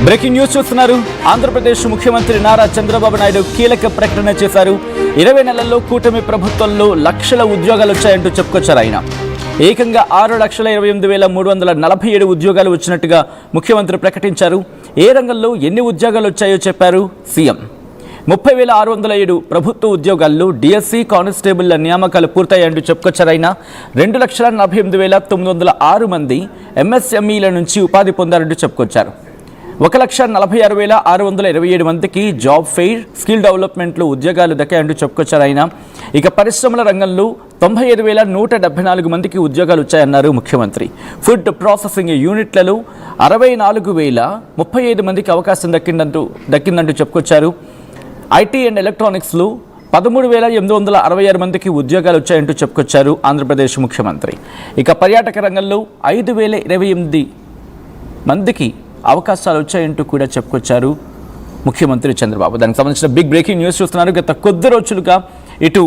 Breaking news చూస్తున్నారు. ఆంధ్రప్రదేశ్ ముఖ్యమంత్రి నారా చంద్రబాబు నాయుడు కీలక ప్రకటన చేశారు. 20 నెలల్లో కూటమి ప్రభుత్వంలో లక్షల ఉద్యోగాలు వచ్చాయంటూ చెప్పుకొచ్చారు. ఆయన ఏకంగా 6,28,347 ఉద్యోగాలు వచ్చినట్టుగా ముఖ్యమంత్రి ప్రకటించారు. ఏ రంగంలో ఎన్ని ఉద్యోగాలు వచ్చాయో చెప్పారు సీఎం. 30,607 ప్రభుత్వ ఉద్యోగాల్లో డిఎస్సి కానిస్టేబుల్ల నియామకాలు పూర్తయ్యాయంటూ చెప్పుకొచ్చారు. ఆయన 2,48,906 మంది ఎంఎస్ఎంఈల నుంచి ఉపాధి పొందారంటూ చెప్పుకొచ్చారు. 1,46,627 మందికి జాబ్ ఫెయిర్, స్కిల్ డెవలప్మెంట్లో ఉద్యోగాలు దక్కాయంటూ చెప్పుకొచ్చారు. ఆయన ఇక పరిశ్రమల రంగంలో 95,174 మందికి ఉద్యోగాలు వచ్చాయన్నారు ముఖ్యమంత్రి. ఫుడ్ ప్రాసెసింగ్ యూనిట్లలో 64,035 మందికి అవకాశం దక్కిందంటూ చెప్పుకొచ్చారు. ఐటీ అండ్ ఎలక్ట్రానిక్స్లో 13,866 మందికి ఉద్యోగాలు వచ్చాయంటూ చెప్పుకొచ్చారు ఆంధ్రప్రదేశ్ ముఖ్యమంత్రి. ఇక పర్యాటక రంగంలో 5,028 మందికి అవకాశాలు వచ్చాయంటూ కూడా చెప్పుకొచ్చారు ముఖ్యమంత్రి చంద్రబాబు. దానికి సంబంధించిన బిగ్ బ్రేకింగ్ న్యూస్ చూస్తున్నారు. గత కొద్ది రోజులుగా ఇటు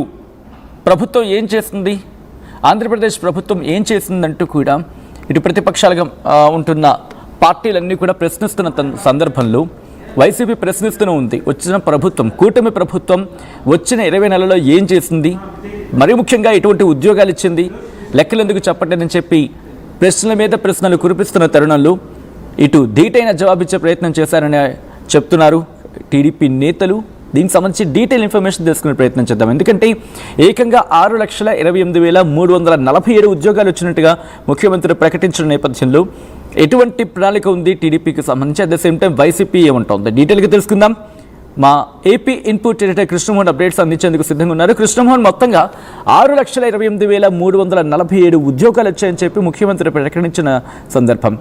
ప్రభుత్వం ఏం చేస్తుంది, ఆంధ్రప్రదేశ్ ప్రభుత్వం ఏం చేసిందంటూ కూడా ఇటు ప్రతిపక్షాలుగా ఉంటున్న పార్టీలన్నీ కూడా ప్రశ్నిస్తున్న సందర్భంలో వైసీపీ ప్రశ్నిస్తూనే ఉంది. వచ్చిన ప్రభుత్వం, కూటమి ప్రభుత్వం వచ్చిన 20 నెలల్లో ఏం చేసింది, మరీ ముఖ్యంగా ఎటువంటి ఉద్యోగాలు ఇచ్చింది, లెక్కలు ఎందుకు చెప్పట్లేదని చెప్పి ప్రశ్నల మీద ప్రశ్నలు కురిపిస్తున్న తరుణంలో ఇటు ధీటైన జవాబిచ్చే ప్రయత్నం చేశారని చెప్తున్నారు టీడీపీ నేతలు. దీనికి సంబంధించి డీటెయిల్ ఇన్ఫర్మేషన్ తెలుసుకునే ప్రయత్నం చేద్దాం. ఎందుకంటే ఏకంగా 6,28,347 ఉద్యోగాలు వచ్చినట్టుగా ముఖ్యమంత్రి ప్రకటించిన నేపథ్యంలో ఎటువంటి ప్రణాళిక ఉంది టీడీపీకి సంబంధించి, at the same time YCP ఏమంటోంది డీటెయిల్గా తెలుసుకుందాం. మా AP input editor Krishnamohan updates అందించేందుకు సిద్ధంగా ఉన్నారు. కృష్ణమోహన్, మొత్తంగా 6,28,347 ఉద్యోగాలు వచ్చాయని చెప్పి ముఖ్యమంత్రి ప్రకటించిన సందర్భం,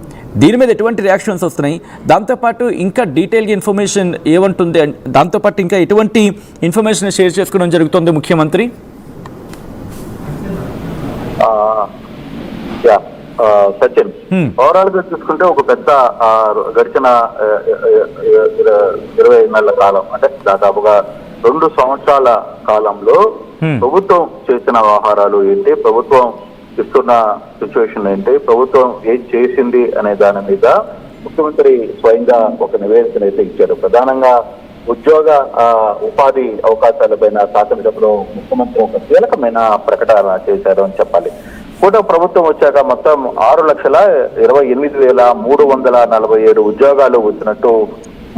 దీని మీద ఎటువంటి రియాక్షన్స్ వస్తున్నాయి, దాంతోపాటు ఇంకా డీటెయిల్గా ఇన్ఫర్మేషన్ ఏమంటుంది, దాంతోపాటు ఇంకా ఎటువంటి ఇన్ఫర్మేషన్ షేర్ చేసుకోవడం జరుగుతుంది ముఖ్యమంత్రి? సచిన్, ఓవరాల్ గా చూసుకుంటే ఒక పెద్ద గడిచిన 20 నెలల కాలం, అంటే దాదాపుగా 2 సంవత్సరాల కాలంలో ప్రభుత్వం చేసిన వ్యవహారాలు ఏంటి, ప్రభుత్వం ఇస్తున్న సిచ్యువేషన్ ఏంటి, ప్రభుత్వం ఏం చేసింది అనే దాని మీద ముఖ్యమంత్రి స్వయంగా ఒక నివేదికను అయితే ఇచ్చారు. ప్రధానంగా ఉద్యోగ ఉపాధి అవకాశాలపైన శాసనసభలో ముఖ్యమంత్రి ఒక కీలకమైన ప్రకటన చేశారు అని చెప్పాలి. కూటమి ప్రభుత్వం వచ్చాక మొత్తం 6,28,347 ఉద్యోగాలు వచ్చినట్టు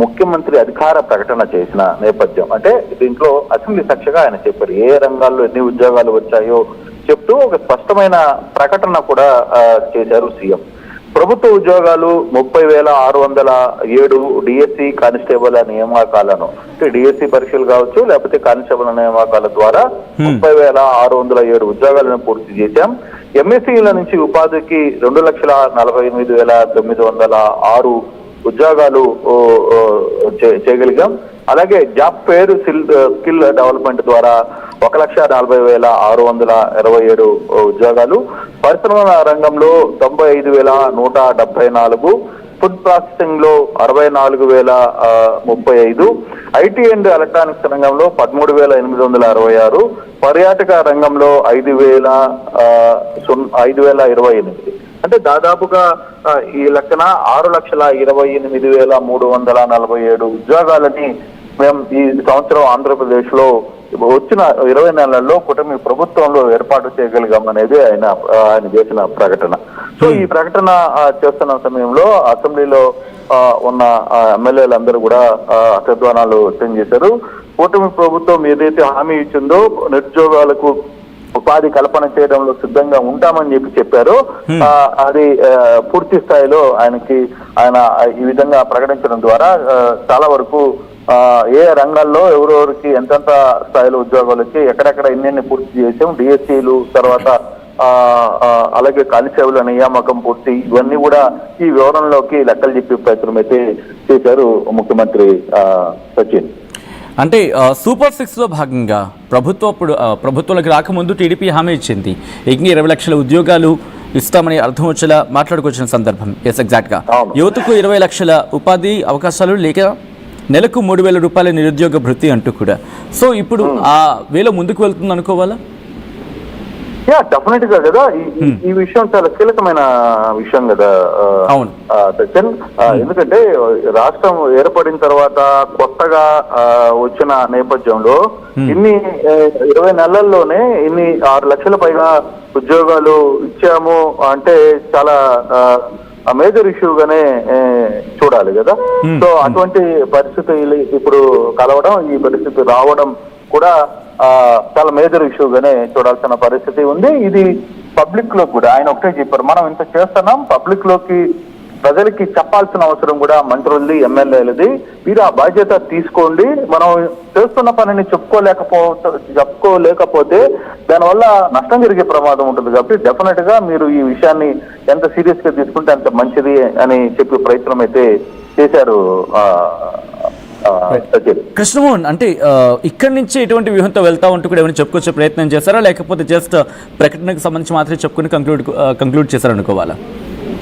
ముఖ్యమంత్రి అధికార ప్రకటన చేసిన నేపథ్యం. అంటే దీంట్లో అసెంబ్లీ సాక్షిగా ఆయన చెప్పారు ఏ రంగాల్లో ఎన్ని ఉద్యోగాలు వచ్చాయో చెప్తూ ఒక స్పష్టమైన ప్రకటన కూడా చేశారు సీఎం. ప్రభుత్వ ఉద్యోగాలు 30,607 డిఎస్సి కానిస్టేబుల్ నియామకాలను, అంటే డిఎస్సి పరీక్షలు కావచ్చు లేకపోతే కానిస్టేబుల్ నియామకాల ద్వారా 30,607 ఉద్యోగాలను పూర్తి చేశాం. ఎంఎస్సీల నుంచి ఉపాధికి 2,48,906 ఉద్యోగాలు చేయగలిగాం. అలాగే జాబ్ ఫెయిర్, స్కిల్ డెవలప్మెంట్ ద్వారా 1,40,627 ఉద్యోగాలు, పరిశ్రమల రంగంలో 95,174, ఫుడ్ ప్రాసెసింగ్ లో 64,035, ఐటీ అండ్ ఎలక్ట్రానిక్స్ రంగంలో 13,866, పర్యాటక రంగంలో 5,028. అంటే దాదాపుగా ఈ లెక్కన 6,28,347 ఉద్యోగాలని మేము ఈ సంవత్సరం ఆంధ్రప్రదేశ్ లో వచ్చిన 20 నెలల్లో కూటమి ప్రభుత్వంలో ఏర్పాటు చేయగలిగాం అనేది ఆయన చేసిన ప్రకటన. సో ఈ ప్రకటన చేస్తున్న సమయంలో అసెంబ్లీలో ఉన్న ఎమ్మెల్యేలందరూ కూడా అసద్వానాలు వ్యక్తం చేశారు. కూటమి ప్రభుత్వం ఏదైతే హామీ ఇచ్చిందో నిరుద్యోగాలకు ఉపాధి కల్పన చేయడంలో సిద్ధంగా ఉంటామని చెప్పారు. అది పూర్తి స్థాయిలో ఆయన ఈ విధంగా ప్రకటించడం ద్వారా చాలా వరకు ఏ రంగాల్లో ఎవరెవరికి ఎంతెంత స్థాయిలో ఉద్యోగాలు వచ్చి ఎక్కడెక్కడ ఎన్ని పూర్తి చేసాం, డిఎస్సీలు తర్వాత అలాగే కానిస్టేబుల్ నియామకం పూర్తి, ఇవన్నీ కూడా ఈ వివరంలోకి లెక్కలు చెప్పే ప్రయత్నం అయితే చేశారు ముఖ్యమంత్రి సచిన్. అంటే సూపర్ 6లో భాగంగా ప్రభుత్వంలోకి రాకముందు టీడీపీ హామీ ఇచ్చింది ఇంకా 20 లక్షల ఉద్యోగాలు ఇస్తామని అర్థం వచ్చేలా మాట్లాడుకొచ్చిన సందర్భం. ఎస్, ఎగ్జాక్ట్గా యువతకు 20 లక్షల ఉపాధి అవకాశాలు, లేక నెలకు 3,000 రూపాయల నిరుద్యోగ భృతి అంటూ కూడా. సో ఇప్పుడు ఆ వేళ ముందుకు వెళ్తుంది అనుకోవాలా? డెఫినెట్ గా కదా ఈ విషయం చాలా కీలకమైన విషయం కదా అవును. సచిన్. ఎందుకంటే రాష్ట్రం ఏర్పడిన తర్వాత కొత్తగా వచ్చిన నేపథ్యంలో ఇన్ని 20 నెలల్లోనే ఇన్ని 6 లక్షల పైగా ఉద్యోగాలు ఇచ్చాము అంటే చాలా మేజర్ ఇష్యూగానే చూడాలి కదా. సో అటువంటి పరిస్థితి ఇప్పుడు కలవడం, ఈ పరిస్థితి రావడం కూడా చాలా మేజర్ ఇష్యూగానే చూడాల్సిన పరిస్థితి ఉంది. ఇది పబ్లిక్ లో కూడా ఆయన ఒకటే చెప్పారు, మనం ఇంత చేస్తున్నాం, పబ్లిక్ లోకి ప్రజలకి చెప్పాల్సిన అవసరం కూడా మంత్రులది, ఎమ్మెల్యేలది. మీరు ఆ బాధ్యత తీసుకోండి. మనం చేస్తున్న పనిని చెప్పుకోలేకపోతే దానివల్ల నష్టం జరిగే ప్రమాదం ఉంటుంది. కాబట్టి డెఫినెట్ గా మీరు ఈ విషయాన్ని ఎంత సీరియస్ గా తీసుకుంటే అంత మంచిది అని చెప్పే ప్రయత్నం అయితే చేశారు కృష్ణమోహన్. అంటే ఇక్కడి నుంచి ఎటువంటి వ్యూహంతో వెళ్తా ఉంటూ కూడా ఏమైనా చెప్పుకొచ్చే ప్రయత్నం చేశారా, లేకపోతే జస్ట్ ప్రకటనకు సంబంధించి మాత్రమే చెప్పుకుని కంక్లూడ్ చేశారనుకోవాలా?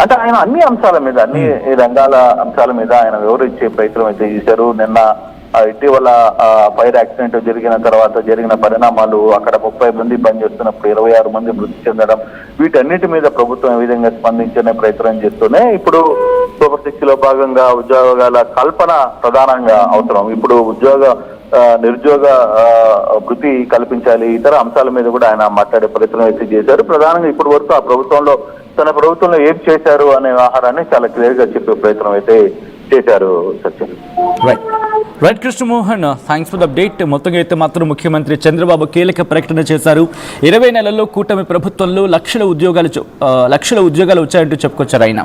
అంటే ఆయన అన్ని అంశాల మీద, అన్ని రంగాల అంశాల మీద ఆయన వివరించే ప్రయత్నం అయితే చేశారు. నిన్న ఇటీవల ఫైర్ యాక్సిడెంట్ జరిగిన తర్వాత జరిగిన పరిణామాలు, అక్కడ 30 మంది పనిచేస్తున్నప్పుడు 26 మంది మృతి చెందడం, వీటన్నిటి మీద ప్రభుత్వం ఏ విధంగా స్పందించే ప్రయత్నం చేస్తూనే ఇప్పుడు సూపర్ 6లో భాగంగా ఉద్యోగాల కల్పన ప్రధానంగా అవసరం. ఇప్పుడు నిరుద్యోగ వృత్తి కల్పించాలి, ఇతర అంశాల మీద కూడా ఆయన మాట్లాడే ప్రయత్నం అయితే చేశారు. ప్రధానంగా ఇప్పటి వరకు ఆ ప్రభుత్వంలో తన ప్రభుత్వంలో ఏం చేశారు అనే వ్యవహారాన్ని చాలా క్లియర్ గా చెప్పే ప్రయత్నం అయితే చేశారు Sachin. Right Krishnamohan, thanks for the update. మొత్తంగా అయితే మాత్రం ముఖ్యమంత్రి చంద్రబాబు కీలక ప్రకటన చేశారు. 20 నెలల్లో కూటమి ప్రభుత్వంలో లక్షల ఉద్యోగాలు వచ్చాయంటూ చెప్పుకొచ్చారు ఆయన.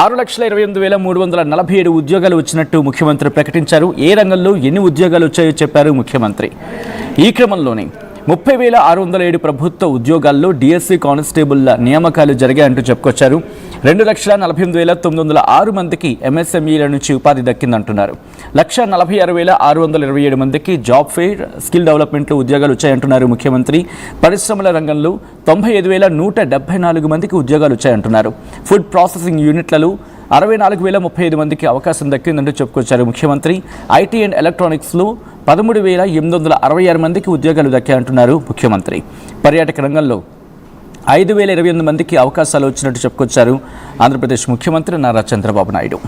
6,28,347 ఉద్యోగాలు వచ్చినట్టు ముఖ్యమంత్రి ప్రకటించారు. ఏ రంగంలో ఎన్ని ఉద్యోగాలు వచ్చాయో చెప్పారు ముఖ్యమంత్రి. ఈ క్రమంలోనే 30,607 ప్రభుత్వ ఉద్యోగాల్లో డిఎస్సి కానిస్టేబుల్ల నియామకాలు జరిగాయంటూ చెప్పుకొచ్చారు. 2,48,906 మందికి ఎంఎస్ఎంఈల నుంచి ఉపాధి దక్కిందంటున్నారు. 1,46,627 మందికి జాబ్ ఫెయిర్, స్కిల్ డెవలప్మెంట్లో ఉద్యోగాలు వచ్చాయంటున్నారు ముఖ్యమంత్రి. పరిశ్రమల రంగంలో 95,174 మందికి ఉద్యోగాలు వచ్చాయంటున్నారు. ఫుడ్ ప్రాసెసింగ్ యూనిట్లలో 64,035 మందికి అవకాశం దక్కిందంటూ చెప్పుకొచ్చారు ముఖ్యమంత్రి. ఐటీ అండ్ ఎలక్ట్రానిక్స్లో 13,866 మందికి ఉద్యోగాలు దక్కాయంటున్నారు ముఖ్యమంత్రి. పర్యాటక రంగంలో 5,028 మందికి అవకాశాలు వచ్చినట్టు చెప్పుకొచ్చారు ఆంధ్రప్రదేశ్ ముఖ్యమంత్రి నారా చంద్రబాబు నాయుడు.